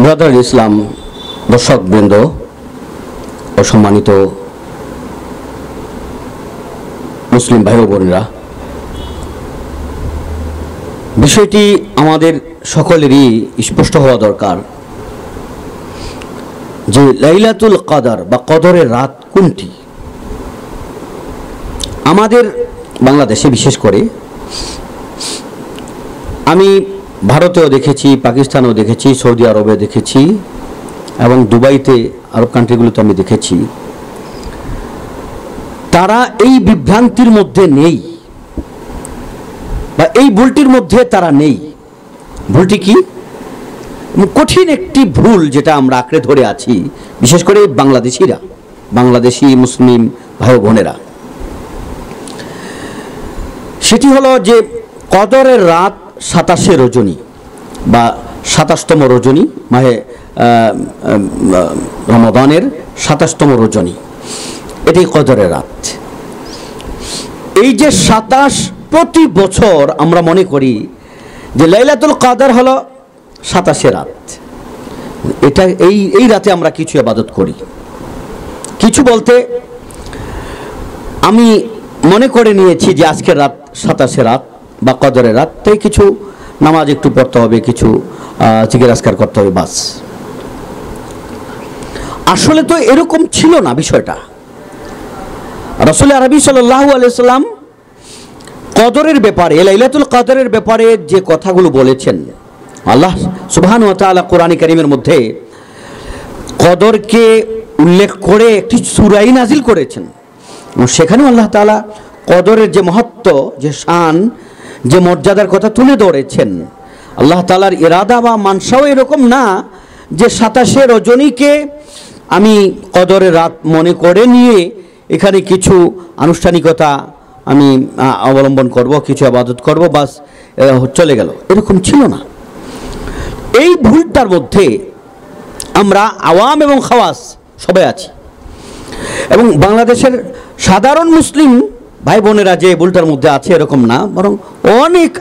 Brother ইসলাম দর্শকবৃন্দ ও সম্মানিত মুসলিম ভাই ও বোনেরা, বিষয়টি আমাদের সকলেরই স্পষ্ট হওয়া দরকার যে লাইলাতুল কদর বা কদরের রাত কোনটি। আমাদের বাংলাদেশে বিশেষ করে আমি ভারতেও দেখেছি, পাকিস্তানেও দেখেছি, সৌদি আরবে দেখেছি এবং দুবাইতে, আরব কান্ট্রিগুলোতে আমি দেখেছি, তারা এই বিভ্রান্তির মধ্যে নেই বা এই ভুলটির মধ্যে তারা নেই। ভুলটি কি? কঠিন একটি ভুল যেটা আমরা আঁকড়ে ধরে আছি, বিশেষ করে বাংলাদেশিরা, বাংলাদেশি মুসলিম ভাই বোনেরা। সেটি হলো যে কদরের রাত 27 রজনী বা 27তম রজনী, মাহে রমাদানের 27তম রজনী, এটাই কদরের রাত। এই যে 27 প্রতি বছর আমরা মনে করি যে লাইলাতুল কদর হলো 27 রাত, এটা এই রাতে আমরা কিছু ইবাদত করি। কিছু বলতে আমি মনে করে নিয়েছি যে আজকের রাত 27 রাত বা কদরের রাত, তাই কিছু নামাজ একটু পড়তে হবে, কিছু জিকির আজকার করতে হবে, বাস। আসলে তো এরকম ছিল না বিষয়টা। রাসূল আরবি সাল্লাল্লাহু আলাইহি সাল্লাম কদরের ব্যাপারে, লাইলাতুল কদরের ব্যাপারে যে কথাগুলো বলেছেন, আল্লাহ সুবহানাহু ওয়া তাআলা কোরআনে কারীমের মধ্যে কদরকে উল্লেখ করে একটি সূরা নাজিল করেছেন। সেখানেও আল্লাহ তাআলা কদরের যে মহত্ব, যে শান, যে মর্যাদার কথা তুলে ধরেছেন। আল্লাহ তাআলার ইরাদা বা মানসাও এরকম না যে 27 রজনীকে আমি কদরের রাত মনে করে নিয়ে এখানে কিছু আনুষ্ঠানিকতা আমি অবলম্বন করব, কিছু ইবাদত করব, বাস চলে গেল, এরকম ছিল না। এই ভুলটার মধ্যে আমরা আওয়াম এবং খাওয়াস সবাই আছি, এবং বাংলাদেশের সাধারণ মুসলিম ভাই বোনেরা যে ভুলটার মধ্যে আছে এরকম না, বরং অনেক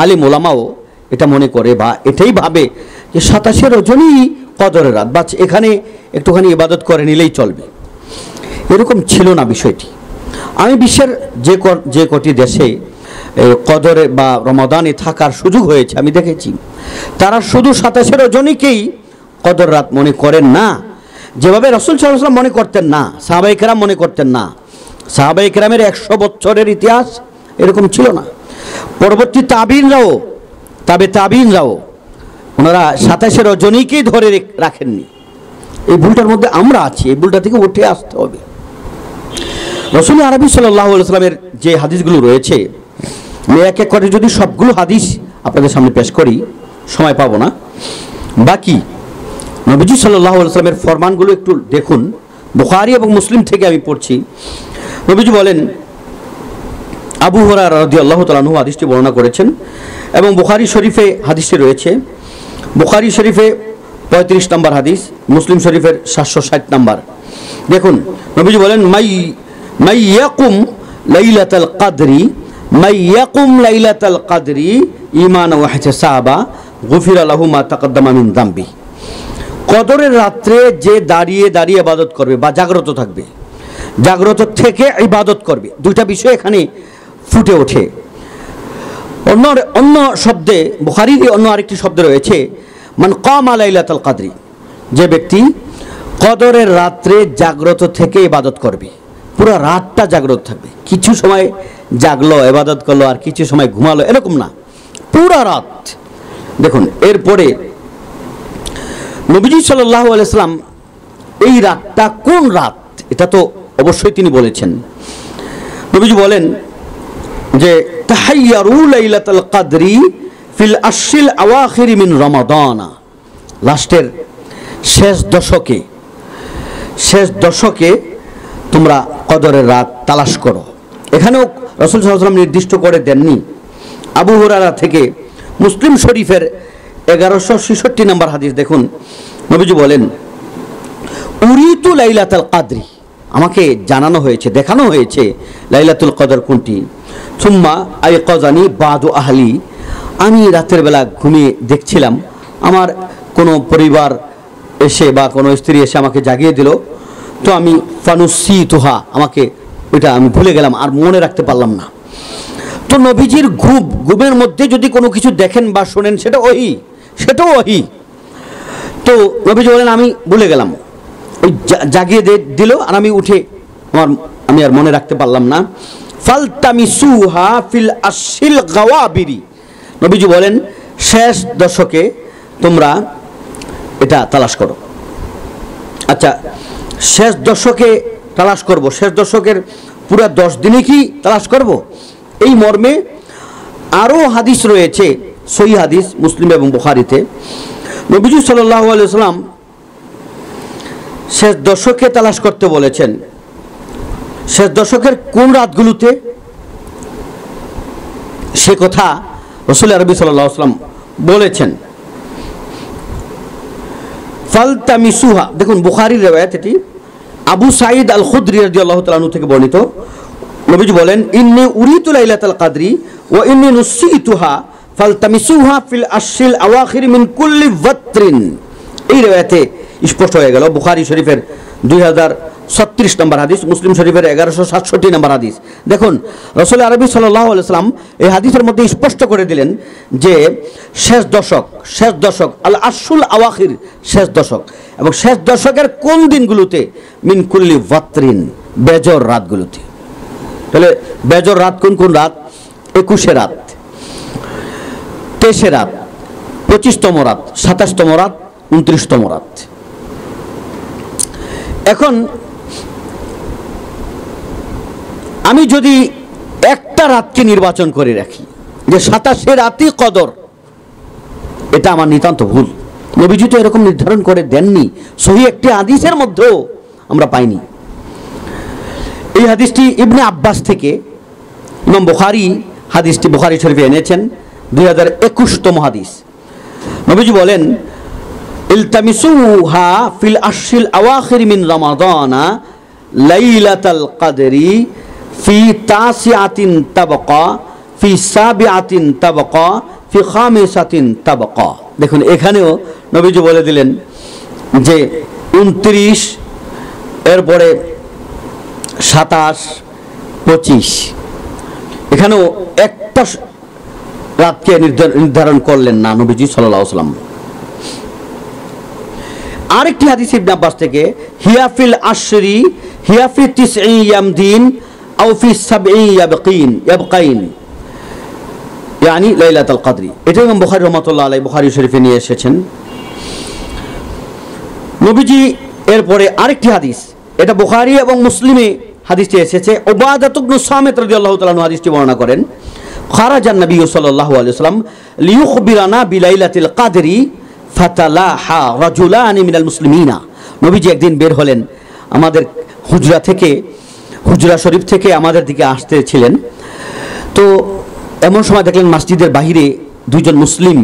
আলেম ওলামাও এটা মনে করে বা এটাই ভাবে যে 27 রজনী কদরের রাত, বাস এখানে একটুখানি ইবাদত করে নিলেই চলবে। এরকম ছিল না বিষয়টি। আমি বিশ্বের যে কটি দেশে কদরে বা রমাদানে থাকার সুযোগ হয়েছে আমি দেখেছি, তারা শুধু 27 রজনীকেই কদর রাত মনে করেন না, যেভাবে রাসূল সাল্লাল্লাহু আলাইহি ওয়াসাল্লাম মনে করতেন না, সাহাবায়ে কেরাম মনে করতেন না। সাহাবায়ে কেরামের 100 বছরের ইতিহাস এরকম ছিল না। পরবর্তী তাবিঈনরাও ওনারা 27 রজনীকেই ধরে রাখেননি। এই ভুলটার মধ্যে আমরা আছি, এই ভুলটা থেকে উঠে আসতে হবে। রাসূল আরবি সাল্লাল্লাহু আলাইহি ওয়াসাল্লামের যে হাদিসগুলো রয়েছে, আমি এক এক করে যদি সবগুলো হাদিস আপনাদের সামনে পেশ করি সময় পাবো না। বাকি নবীজি সাল্লাল্লাহু আলাইহি ওয়াসাল্লামের ফরমানগুলো একটু দেখুন। বুখারী এবং মুসলিম থেকে আমি পড়ছি। নবীজি বলেন, আবু হুরায়রা রাদিয়াল্লাহু তাআলা আনহু হাদিসটি বর্ণনা করেছেন এবং বুখারী শরীফে হাদিসটি রয়েছে। বুখারী শরীফে 35 নম্বর হাদিস, মুসলিম শরীফের 760 নম্বর। দেখুন, নবীজি বলেন, মাই ইয়াকুম লাইলাতাল কদরি ঈমানান ওয়া ইহতিসাবা গুফিরা লাহু মা তাকদ্দামা মিন যামবি। কদরের রাত্রে যে দাঁড়িয়ে ইবাদত করবে বা জাগ্রত থাকবে, জাগ্রত থেকে ইবাদত করবে, দুইটা বিষয় এখানে ফুটে ওঠে। অন্য শব্দে, বুখারীর অন্য আরেকটি শব্দ রয়েছে, মান কামা লাইলাতাল কদরি, যে ব্যক্তি কদরের রাত্রে জাগ্রত থেকে ইবাদত করবে, পুরো রাতটা জাগ্রত থাকবে, কিছু সময় জাগলো ইবাদত করলো আর কিছু সময় ঘুমালো, এরকম না, পুরো রাত। দেখুন, এরপরে নবীজি সাল্লাল্লাহু আলাইহি সাল্লাম এই রাতটা কোন রাত এটা তো অবশ্যই তিনি বলেছেন। নবীজি বলেন যে তাহাইয়ারু লাইলাতাল কদরি ফিল আশরিল আওয়াখির মিন রমাদান, লাস্টের শেষ দশকে তোমরা কদরের রাত তালাশ করো। এখানেও রাসূল সাল্লাল্লাহু আলাইহি ওয়াসাল্লাম নির্দিষ্ট করে দেননি। আবু হুরায়রা থেকে মুসলিম শরীফের 1166 নম্বর হাদিস দেখুন, নবীজি বলেন, উরিতু লাইলাতুল কদরি, আমাকে জানানো হয়েছে, দেখানো হয়েছে লাইলাতুল কদর কোনটি। সুম্মা আইকাযানি বাদু আহলি, আমি রাতের বেলা ঘুমিয়ে দেখছিলাম আমার কোনো পরিবার এসে বা কোনো স্ত্রী এসে আমাকে জাগিয়ে দিল, তো আমি ফানুসি তুহা, আমাকে ওইটা আমি ভুলে গেলাম, আর মনে রাখতে পারলাম না। তো নবীজির ঘুমের মধ্যে যদি কোনো কিছু দেখেন বা শোনেন সেটাও ওহী। তো নবীজি বলেন আমি ভুলে গেলাম, ওই জাগিয়ে দিল আর আমি উঠে আমি আর মনে রাখতে পারলাম না। ফালতামিসুহা ফিল আশিল গাওয়াবিরি, নবীজি বলেন শেষ দশকে তোমরা এটা তালাশ করো। আচ্ছা, শেষ দশকে তালাশ করব, শেষ দশকের পুরা 10 দিনে কি তালাশ করব? এই মর্মে আরও হাদিস রয়েছে, সহিহ হাদিস মুসলিম এবং বুখারীতে। নবীজি সাল্লাল্লাহু আলাইহি ওয়াসাল্লাম শেষ দশকে তালাশ করতে বলেছেন। শেষ দশকের কোন রাতগুলোতে, সে কথা রাসূল আরবি সাল্লাল্লাহু আলাইহি ওয়াসাল্লাম বলেছেন। ফালতামিসুহা, দেখুন বুখারীর riwayat, এটি আবু সাঈদ আল খুদরি রাদিয়াল্লাহু তাআলা আনহু থেকে বর্ণিত। নবীজি বলেন ইন্নী উরিতু লাইলাতাল কদরি ওয়া ইন্নী নুসিতুহা ফালতামিসুহা ফিল আশিল আওয়াখির মিন কুল্লি ওয়াত্রিন। এই riwayate স্পষ্ট হয়ে গেল। বুখারী শরীফের 2036 নম্বর হাদিস, মুসলিম শরীফের 1167 নম্বর হাদিস। দেখুন রাসূল আরবি সাল্লাল্লাহু আলাইহি ওয়াসাল্লাম এই হাদিসের মধ্যে স্পষ্ট করে দিলেন যে শেষ দশক আল আশুল আওয়াখির, শেষ দশক, এবং শেষ দশকের কোন দিনগুলোতে? মিন কুল্লি ওয়াত্রিন, বেজর রাতগুলোতে। তাহলে বেজর রাত কোন কোন রাত? 21 রাত, 23 রাত, 25তম রাত, 27তম রাত, 29তম রাত। এখন আমি যদি একটা রাতকে নির্বাচন করে রাখি যে 27 রাতই কদর, এটা আমার নিতান্ত ভুল। নবীজি তো এরকম নির্ধারণ করে দেননি, সহিহ একটি হাদিসের মধ্যেও আমরা পাইনি। এই হাদিসটি ইবনে আব্বাস থেকে ইমাম বুখারী হাদিসটি বুখারী শরীফে এনেছেন, 2021তম হাদিস। নবীজি বলেন ইলতামিসুহা ফিল আশিল আওয়াখির মিন রমাদানা লাইলাতাল কদরি ফি তাসিআতিন তাবকা ফি সাবিআতিন তাবকা ফি খামিসাতিন তাবকা। দেখুন এখানেও নবীজি বলে দিলেন যে 29, এরপরে 27, 25, এখানেও একটা রাতকে নির্ধারণ করলেন না নবীজি সাল্লাল্লাহু আলাইহি ওয়াসাল্লাম। আরেকটি হাদিস ইবনে আব্বাস থেকে হিয়াফিল আশরি হিয়াফি তিসঈ ইয়ামদিন আও ফি সাবঈ ইয়াবকাইন ইয়ানি লাইলাতুল কদরি। এটা ইমাম বুখারী রাহমাতুল্লাহ আলাইহি বুখারী শরীফে নিয়ে এসেছেন। নবীজি এরপরে আরেকটি হাদিস, এটা বুখারী এবং মুসলিমে হাদিসটি এসেছে। উবাদাহ ইবনে সামিত রাদিয়াল্লাহু তাআলা আনহু হাদিসটি বর্ণনা করেন, খারাজান নবী সাল্লাল্লাহু আলাইহি ওয়াসাল্লাম লিইখবিরানা বিলাইলাতিল কদরি ফাতালাহা রাজুলানি মিনাল মুসলিমিনা। নবীজি একদিন বের হলেন আমাদের হুজরা শরীফ থেকে আমাদের দিকে আসতেছিলেন। তো এমন সময় দেখলেন মসজিদের বাহিরে দুইজন মুসলিম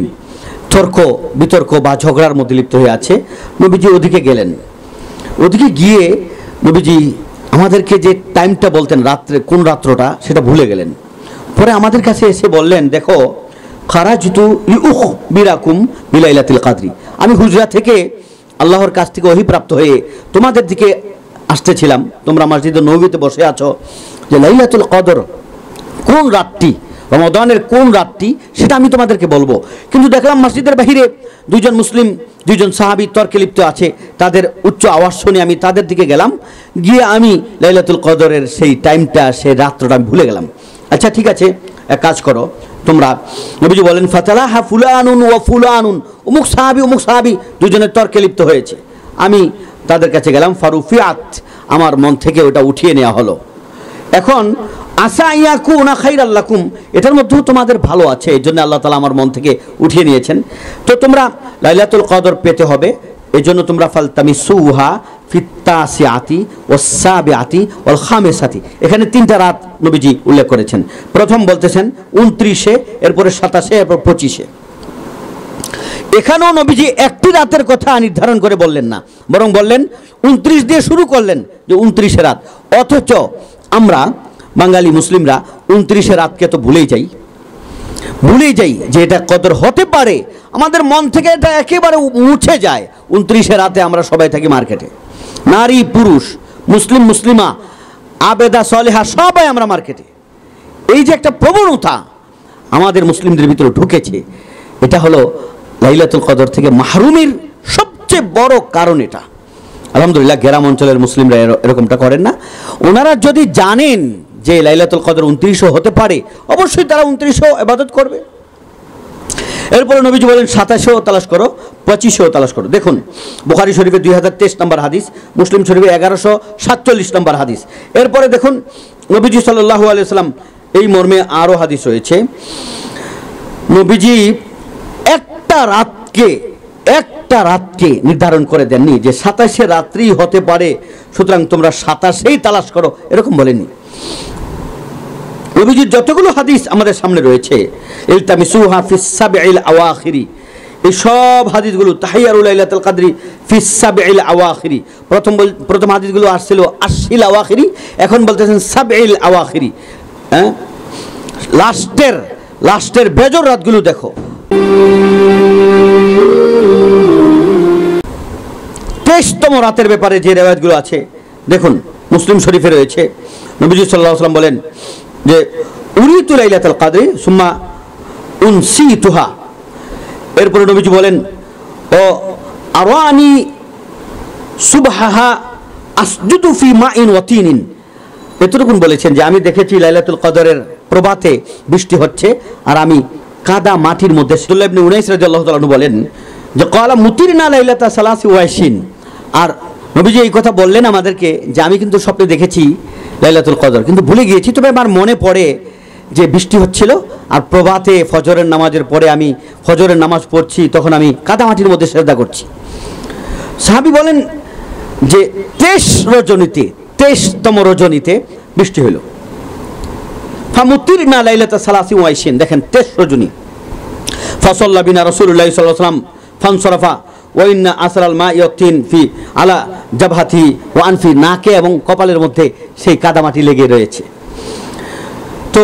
তর্ক বিতর্ক বা ঝগড়ার মধ্যে লিপ্ত হয়ে আছে। নবীজি ওদিকে গেলেন, ওদিকে গিয়ে নবীজি আমাদেরকে যে টাইমটা বলতেন, রাত্রে কোন রাত্রটা, সেটা ভুলে গেলেন। পরে আমাদের কাছে এসে বললেন, দেখো খারাজতু লিউখবিরাকুম বিলাইলাতিল কদরি, আমি হুজরা থেকে আল্লাহর কাছ থেকে ওহী প্রাপ্ত হয়ে তোমাদের দিকে আসতেছিলাম, তোমরা মসজিদে নববীতে বসে আছো, যে লাইলাতুল কদর কোন রাতটি, রমাদানের কোন রাতটি, সেটা আমি তোমাদেরকে বলবো। কিন্তু দেখলাম মসজিদের বাহিরে দুইজন সাহাবী তর্কে লিপ্ত আছে, তাদের উচ্চ আওয়াজ শুনে আমি তাদের দিকে গেলাম, গিয়ে আমি লাইলাতুল কদরের সেই টাইমটা, সেই রাত্রটা আমি ভুলে গেলাম। আচ্ছা ঠিক আছে, এক কাজ করো তোমরা, নবীজি বলেন ফাতালাহা ফুলানুন ওয়া ফুলানুন, অমুক সাহাবী দুজনের তর্কে লিপ্ত হয়েছে, আমি তাদের কাছে গেলাম, ফারুফিয়াত, আমার মন থেকে ওটা উঠিয়ে নেওয়া হলো। এখন আসা ইয়াকুনা খাইরাল লাকুম, এটার মধ্যেও তোমাদের ভালো আছে, এই জন্য আল্লাহ তাআলা আমার মন থেকে উঠিয়ে নিয়েছেন। তো তোমরা লাইলাতুল কদর পেতে হবে, এই জন্য তোমরা ফালতামিসুহা ফিত তাসিআতি ওয়াস সাবিআতি ওয়াল খামিসাতি, এখানে 3টা রাত নবীজি উল্লেখ করেছেন। প্রথম বলতেছেন 29-এ, এরপরে 27-এ, এরপর 25-এ। এখানেও নবীজি একটি রাতের কথা নির্ধারণ করে বললেন না, বরং বললেন 29 দিয়ে শুরু করলেন যে 29-এ রাত। অথচ আমরা বাঙালি মুসলিমরা 29-এ রাতকে তো ভুলেই যাই। ভুলে যাই যে এটা কদর হতে পারে, আমাদের মন থেকে এটা একেবারে মুছে যায়। 29 রাতে আমরা সবাই থাকি মার্কেটে, নারী পুরুষ, মুসলিম মুসলিমা, আবেদা সলেহা, সবাই আমরা মার্কেটে। এই যে একটা প্রবণতা আমাদের মুসলিমদের ভিতরে ঢুকেছে, এটা হলো লাইলাতুল কদর থেকে মাহরুমের সবচেয়ে বড় কারণ এটা। আলহামদুলিল্লাহ গ্রাম অঞ্চলের মুসলিমরা এরকমটা করেন না। ওনারা যদি জানেন যে লাইলাতুল কদর 29 হতে পারে, অবশ্যই তারা 29 ইবাদত করবে। এরপরে নবীজি বলেন 27 তালাশ করো, 25 তালাশ করো। দেখুন বুখারী শরীফে 2023 নম্বর হাদিস, মুসলিম শরীফে 1147 নম্বর হাদিস। এরপরে দেখুন নবীজি সাল্লাল্লাহু আলাইহি ওয়াসাল্লাম এই মর্মে আরও হাদিস রয়েছে। নবীজি একটা রাতকে নির্ধারণ করে দেননি যে 27 রাত্রি হতে পারে, সুতরাং তোমরা 27 তালাশ করো, এরকম বলেননি। নবীজির যতগুলো হাদিস আমাদের সামনে রয়েছে, ইলতামিসুহা ফিস সাবইল আওয়াখিরি, এই সব হাদিসগুলো তাহিয়ারু লাইলাতুল কদরি ফিস সাবইল আওয়াখিরি, প্রথম হাদিসগুলো আসছিল আশিল আওয়াখিরি, এখন বলতেছেন সাবইল আওয়াখিরি। হ্যাঁ, লাস্টের বেজর রাতগুলো দেখো। 23তম রাতের ব্যাপারে যে রেওয়ায়াতগুলো আছে দেখুন, মুসলিম শরীফে রয়েছে। নবীজি সাল্লাল্লাহু আলাইহি ওয়াসাল্লাম বলেন যে উরিতু লাইলাতুল কদরি সুম্মা উনসিতুহা। এরপরে নবীজি বলেন ও আরানি সুবহাহা আসজুদু ফি মাইন ওয়া তিনিন। এতটুকুন বলেছেন যে আমি দেখেছি লাইলাতুল কদরের প্রভাতে বৃষ্টি হচ্ছে আর আমি কাদা মাটির মধ্যে। আব্দুল্লাহ ইবনে উনাইস রাদিয়াল্লাহু তাআলা বলেন যে ক্বালা মুতিরনা লাইলাতা সালাসি ওয়াইশিন। আর নবীজি এই কথা বললেন আমাদেরকে যে আমি কিন্তু স্বপ্নে দেখেছি লাইলাতুল কদর, কিন্তু ভুলে গিয়েছি। তবে আমার মনে পড়ে যে বৃষ্টি হচ্ছিল আর প্রভাতে ফজরের নামাজের পরে আমি ফজরের নামাজ পড়ছি, তখন আমি কাদা মাটির মধ্যে সেজদা করছি। সাহাবী বলেন যে 23তম রজনীতে বৃষ্টি হলো। ফামুতিরনা লাইলাতা সালাসি ওয়াইশিন, দেখেন 23 রজনী। ফাসাল্লা বিনা রাসূলুল্লাহ সাল্লাল্লাহু আলাইহি ওয়াসাল্লাম ফানসারাফা ওয়া ইন্না আসরাল মা ইয়াতিন ফি আলা জাবহাতি ওয়া আনফি, নাকে এবং কপালের মধ্যে সেই কাদামাটি লেগে রয়েছে। তো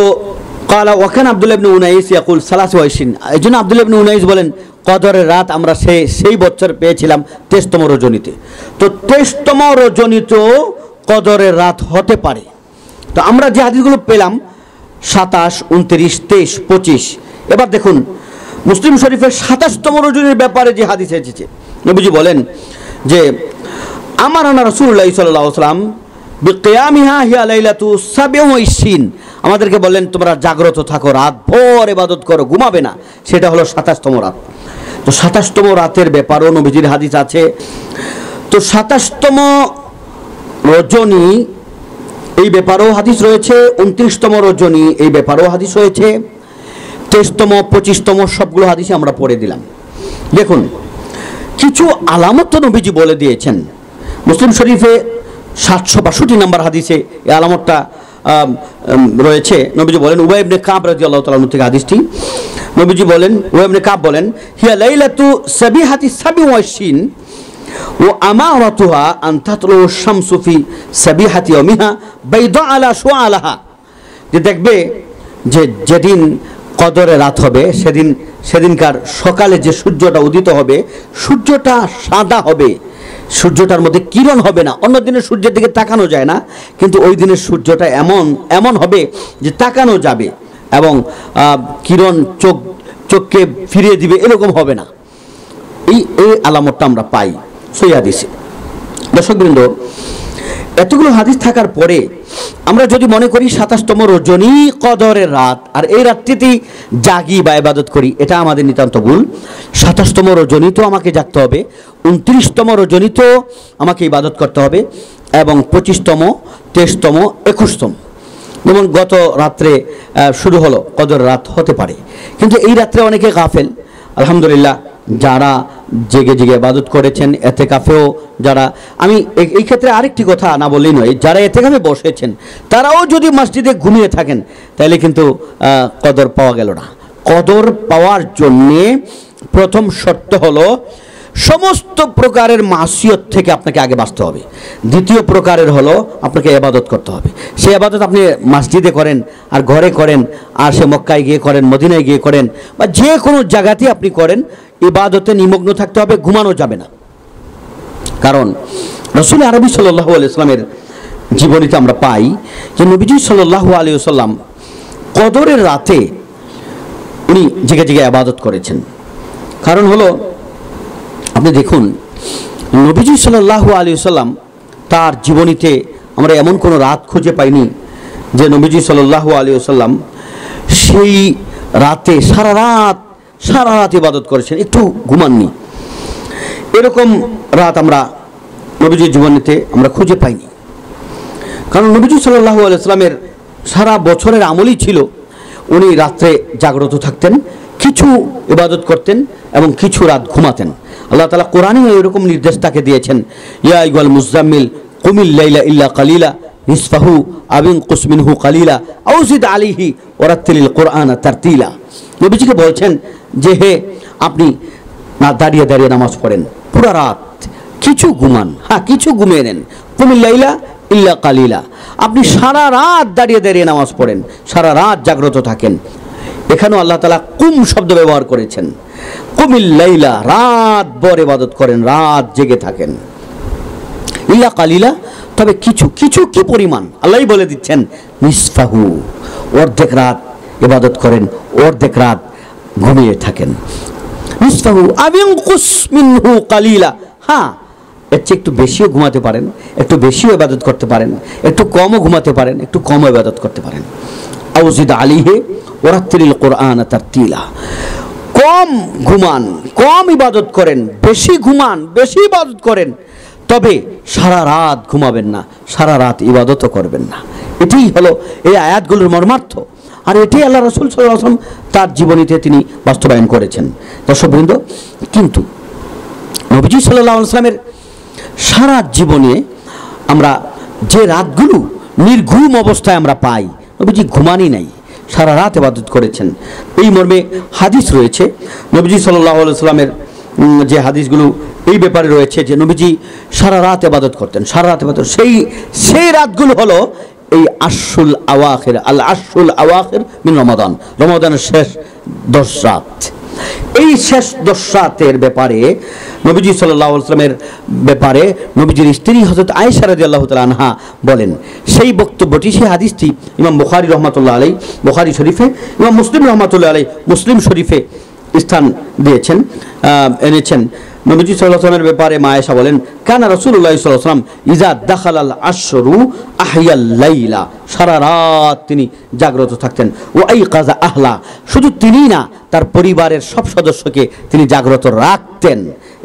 ক্বালা ওয়া কানা আব্দুল্লাহ ইবনে উনাইস ইয়াকুল সালাসি ওয়াইশিন, এইজন্য আব্দুল্লাহ ইবনে উনাইস বলেন কদরের রাত আমরা সেই বছর পেয়েছিলাম 23তম রজনীতে। তো 23তম রজনীতেও কদরের রাত হতে পারে। তো আমরা যে হাদিসগুলো পেলাম 27, 29, 23, 25। এবার দেখুন মুসলিম শরীফের 27তম রজনীর ব্যাপারে যে হাদিস এসেছে, নবীজি বলেন যে আমারানা রাসূলুল্লাহ সাল্লাল্লাহু আলাইহি ওয়াসাল্লাম বিকিয়ামিহা হিয়া লাইলাতু 27, আমাদেরকে বললেন তোমরা জাগ্রত থাকো, রাত ভর ইবাদত করো, ঘুমাবে না, সেটা হলো 27তম রাত। তো 27তম রাতের ব্যাপারেও নবীজির হাদিস আছে। তো 27তম রজনী এই ব্যাপারেও হাদিস রয়েছে, 29তম রজনী এই ব্যাপারেও হাদিস রয়েছে, 23তম 25তম সবগুলো হাদিসে আমরা পড়ে দিলাম। দেখুন কিছু আলামত নবীজি বলে দিয়েছেন। মুসলিম শরীফে 762 নম্বর হাদিসে এই আলামতটা রয়েছে। নবীজি বলেন উবাই ইবনে কাব রাদিয়াল্লাহু তাআলা থেকে হাদিসটি, নবীজি বলেন উবাই ইবনে কাব বলেন হিয়া লাইলাতু সাবিহাতি 27 ওয়া আমারাতুহা আন তাতলু শামসু ফি সাবিহাতি ইয়ামিহা বাইদা আলা শুআলাহা, যে দেখবে যে যেদিন কদরে রাত হবে সেদিনকার সকালে যে সূর্যটা উদিত হবে, সূর্যটা সাদা হবে, সূর্যটার মধ্যে কিরণ হবে না। অন্য দিনের সূর্যের দিকে তাকানো যায় না, কিন্তু ওই দিনের সূর্যটা এমন হবে যে তাকানো যাবে এবং কিরণ চোখকে ফিরিয়ে দিবে, এরকম হবে না। এই আলামতটা আমরা পাই সহিহ হাদিসে। দর্শকবৃন্দ, এতগুলো হাদিস থাকার পরে আমরা যদি মনে করি 27তম রজনী কদরের রাত আর এই রাতটিতেই জাগি বা ইবাদত করি, এটা আমাদের নিতান্ত ভুল। 27তম রজনীতেও আমাকে জাগতে হবে, 29তম রজনীতেও আমাকে ইবাদত করতে হবে এবং 25তম, 23তম, 21তম। যেমন গত রাত্রে শুরু হলো কদর রাত হতে পারে, কিন্তু এই রাত্রে অনেকে গাফেল। আলহামদুলিল্লাহ যারা জেগে জেগে ইবাদত করেছেন, এতেকাফেও যারা, আমি এই ক্ষেত্রে আরেকটি কথা না বললেই নয়, যারা এতেকাফে বসেছেন তারাও যদি মসজিদে ঘুমিয়ে থাকেন তাহলে কিন্তু কদর পাওয়া গেল না। কদর পাওয়ার জন্যে প্রথম শর্ত হলো সমস্ত প্রকারের মাসিয়ত থেকে আপনাকে আগে বাঁচতে হবে। দ্বিতীয় প্রকারের হলো আপনাকে ইবাদত করতে হবে। সেই ইবাদত আপনি মসজিদে করেন, আর ঘরে করেন, আর সে মক্কায় গিয়ে করেন, মদিনায় গিয়ে করেন, বা যে কোনো জায়গাতেই আপনি করেন, ইবাদতে নিমগ্ন থাকতে হবে, ঘুমানো যাবে না। কারণ রাসূল আরবি সাল্লাল্লাহু আলাইহি ওয়াসাল্লামের জীবনীতে আমরা পাই যে নবীজি সাল্লাল্লাহু আলাইহি ওয়াসাল্লাম কদরের রাতে উনি জেগে জেগে ইবাদত করেছেন। কারণ হলো, আপনি দেখুন, নবীজি সাল্লাল্লাহু আলাইহি ওয়াসাল্লাম তার জীবনীতে আমরা এমন কোনো রাত খুঁজে পাইনি যে নবীজি সাল্লাল্লাহু আলাইহি ওয়াসাল্লাম সেই রাতে সারা রাত ইবাদত করেছেন, একটু ঘুমাননি। এরকম রাত আমরা নবীজির জীবনীতে আমরা খুঁজে পাইনি। কারণ নবীজি সাল্লাল্লাহু আলাইহি ওয়াসাল্লামের সারা বছরের আমলই ছিল উনি রাত্রে জাগ্রত থাকতেন, কিছু ইবাদত করতেন এবং কিছু রাত ঘুমাতেন। আল্লাহ তাআলা কোরআনে এরকম নির্দেশ তাকে দিয়েছেন, ইয়া আইয়ুহাল মুযাম্মিল কুমিল লাইলা ইল্লা কালিলা নিসফাহু আও ইনকুস মিনহু কালিলা আও জিদ আলাইহি ওয়ারাত্তিলিল কুরআনা তারতিলা। নবীজিকে বলছেন যে হে, আপনি না দাঁড়িয়ে দাঁড়িয়ে নামাজ পড়েন পুরা রাত, কিছু ঘুমান, হ্যাঁ কিছু ঘুমিয়ে নেন, কুমিল লাইলা ইল্লা কালিলা, আপনি সারা রাত দাঁড়িয়ে দাঁড়িয়ে নামাজ পড়েন, সারা রাত জাগ্রত থাকেন। এখানেও আল্লাহ তাআলা কুম শব্দ ব্যবহার করেছেন, কুমিল লাইলা, রাত ভর ইবাদত করেন, রাত জেগে থাকেন, ইল্লা কালিলা, তবে কিছু কিছু কি পরিমাণ, আল্লাহই বলে দিচ্ছেন নিসফাহু, অর্ধেক রাত ইবাদত করেন, অর্ধেক রাত ঘুমিয়ে থাকেন। নিসফাহু আও ইনকুস মিনহু কালিলা, হ্যাঁ এর চেয়ে একটু বেশিও ঘুমাতে পারেন, একটু বেশিও ইবাদত করতে পারেন, একটু কমও ঘুমাতে পারেন, একটু কমও ইবাদত করতে পারেন। আও জিদ আলাইহি ওয়ারাত্তিলিল কুরআনা তারতিলা, কম ঘুমান, কম ইবাদত করেন, বেশি ঘুমান, বেশি ইবাদত করেন, তবে সারা রাত ঘুমাবেন না, সারা রাত ইবাদতও করবেন না। এটাই হলো এই আয়াতগুলোর মর্মার্থ, আর এটাই আল্লাহ রাসূল সাল্লাল্লাহু আলাইহি ওয়াসাল্লাম তার জীবনীতে তিনি বাস্তবায়ন করেছেন। দর্শকবৃন্দ, কিন্তু নবীজি সাল্লাল্লাহু আলাইহি ওয়াসাল্লামের সারা জীবনে আমরা যে রাতগুলো নির্ঘুম অবস্থায় আমরা পাই, নবীজি ঘুমানি নাই, সারা রাত ইবাদত করেছেন। এই মর্মে হাদিস রয়েছে, নবীজি সাল্লাল্লাহু আলাইহি ওয়াসাল্লামের যে হাদিসগুলো এই ব্যাপারে রয়েছে যে নবীজি সারা রাত ইবাদত করতেন, সারা রাত ইবাদত। সেই রাতগুলো হলো এই আশুল আওয়াখির, আল আশুল আওয়াখির মিন রমাদান, রমাদানের শেষ 10 রাত। এই শেষ 10 রাতের ব্যাপারে নবীজি সাল্লাল্লাহু আলাইহি ওয়াসাল্লামের ব্যাপারে নবীজির স্ত্রী হযরত আয়েশা রাদিয়াল্লাহু তাআলা আনহা বলেন, সেই বক্তব্যটি, সেই হাদিসটি ইমাম বুখারী রাহমাতুল্লাহ আলাইহি বুখারী শরীফে, ইমাম মুসলিম রাহমাতুল্লাহ আলাইহি মুসলিম শরীফে স্থান দিয়েছেন, এনেছেন। নবীজি সাল্লাল্লাহু আলাইহি ওয়াসাল্লামের ব্যাপারে মা আয়েশা বলেন, কানা রাসূলুল্লাহ সাল্লাল্লাহু আলাইহি ওয়াসাল্লাম ইজা দাখালাল আশরু আহইয়াল লাইলা, সারা রাত তিনি জাগ্রত থাকতেন। ও আইকাযা আহলা, শুধু তিনিই না, তার পরিবারের সব সদস্যকে তিনি জাগ্রত রাখতেন।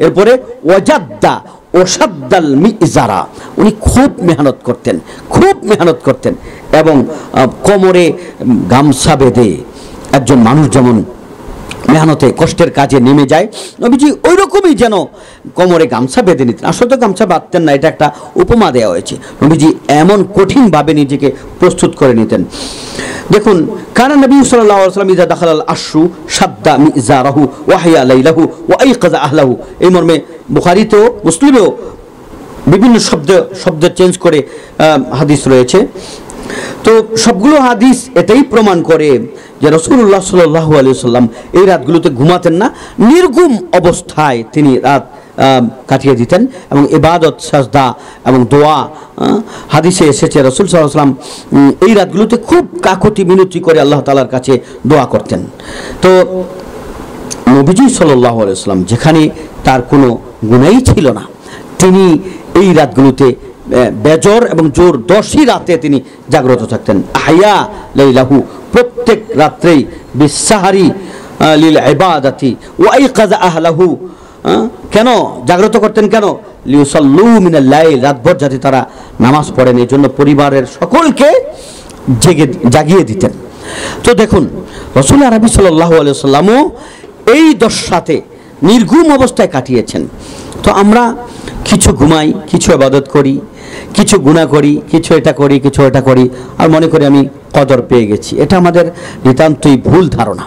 এরপরে ওয়াজাদ্দা ওশাদ্দাল মিজারা, উনি খুব মেহনত করতেন, খুব মেহনত করতেন, এবং কোমরে গামছা বেঁধে একজন মানুষ যেমন মেহনতে কষ্টের কাজে নেমে যায়, নবীজি ওই রকমই যেন কোমরে গামছা বেঁধে নিতেন। আসলে তো গামছা বাঁধতেন না, এটা একটা উপমা দেওয়া হয়েছে। নবীজি এমন কঠিনভাবে নিজেকে প্রস্তুত করে নিতেন। দেখুন, কানা নবী সাল্লাল্লাহু আলাইহি ওয়াসাল্লাম ইযা দাখালাল আশরু শাদ্দা মিজারাহু ওয়া হায়া লাইলাহু ওয়া আইকাযা আহলাহু। এই মর্মে বুখারীতেও মুসলিমেও বিভিন্ন শব্দ চেঞ্জ করে হাদিস রয়েছে। তো সবগুলো হাদিস এটাই প্রমাণ করে যে রাসূলুল্লাহ সাল্লাল্লাহু আলাইহি ওয়াসাল্লাম এই রাতগুলোতে ঘুমাতেন না, নির্ঘুম অবস্থায় তিনি রাত কাটিয়ে দিতেন, এবং ইবাদত, সাজদা এবং দোয়া হাদিসে এসেছে রাসূল সাল্লাল্লাহু আলাইহি ওয়াসাল্লাম এই রাতগুলোতে খুব কাকুতি মিনতি করে আল্লাহ তাআলার কাছে দোয়া করতেন। তো নবীজি সাল্লাল্লাহু আলাইহি ওয়াসাল্লাম যেখানে তার কোনো গুনাহই ছিল না, তিনি এই রাতগুলোতে বেজর এবং জোর 10ই রাতে তিনি জাগ্রত থাকতেন। আহইয়া লাইলাহু, প্রত্যেক রাত্রেই, বিসাহারি লিল ইবাদাতি ওয়া আইকাযা আহলাহু, কেন জাগ্রত করতেন, কেন লিউসাল্লু মিনাল লাইল, রাতভর যাতে তারা নামাজ পড়েন, এই জন্য পরিবারের সকলকে জাগিয়ে দিতেন। তো দেখুন, রাসূল আরবি সাল্লাল্লাহু আলাইহি ওয়াসাল্লামও এই 10 রাতে নির্ঘুম অবস্থায় কাটিয়েছেন। তো আমরা কিছু ঘুমাই, কিছু ইবাদত করি, কিছু গুনাহ করি, কিছু এটা করি, কিছু এটা করি, আর মনে করি আমি কদর পেয়ে গেছি। এটা আমাদের নিতান্তই ভুল ধারণা।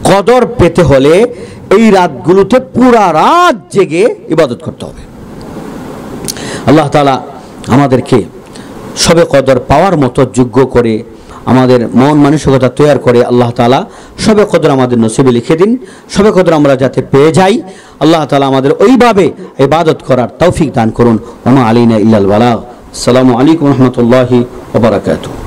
কদর পেতে হলে এই রাতগুলোতে পুরা রাত জেগে ইবাদত করতে হবে। আল্লাহ তাআলা আমাদেরকে সবে কদর পাওয়ার মতো যোগ্য করে, আমাদের মন মানসিকতা তৈরি করে আল্লাহ তাআলা সবে কদর আমাদের নসিবে লিখে দিন। সবে কদর আমরা যাতে পেয়ে যাই, আল্লাহ তাআলা আমাদের ওইভাবে ইবাদত করার তৌফিক দান করুন। ওয়া মা আলাইনা ইল্লাল বালাগ। আসসালামু আলাইকুম ওয়া রাহমাতুল্লাহি ওয়া বারাকাতুহু।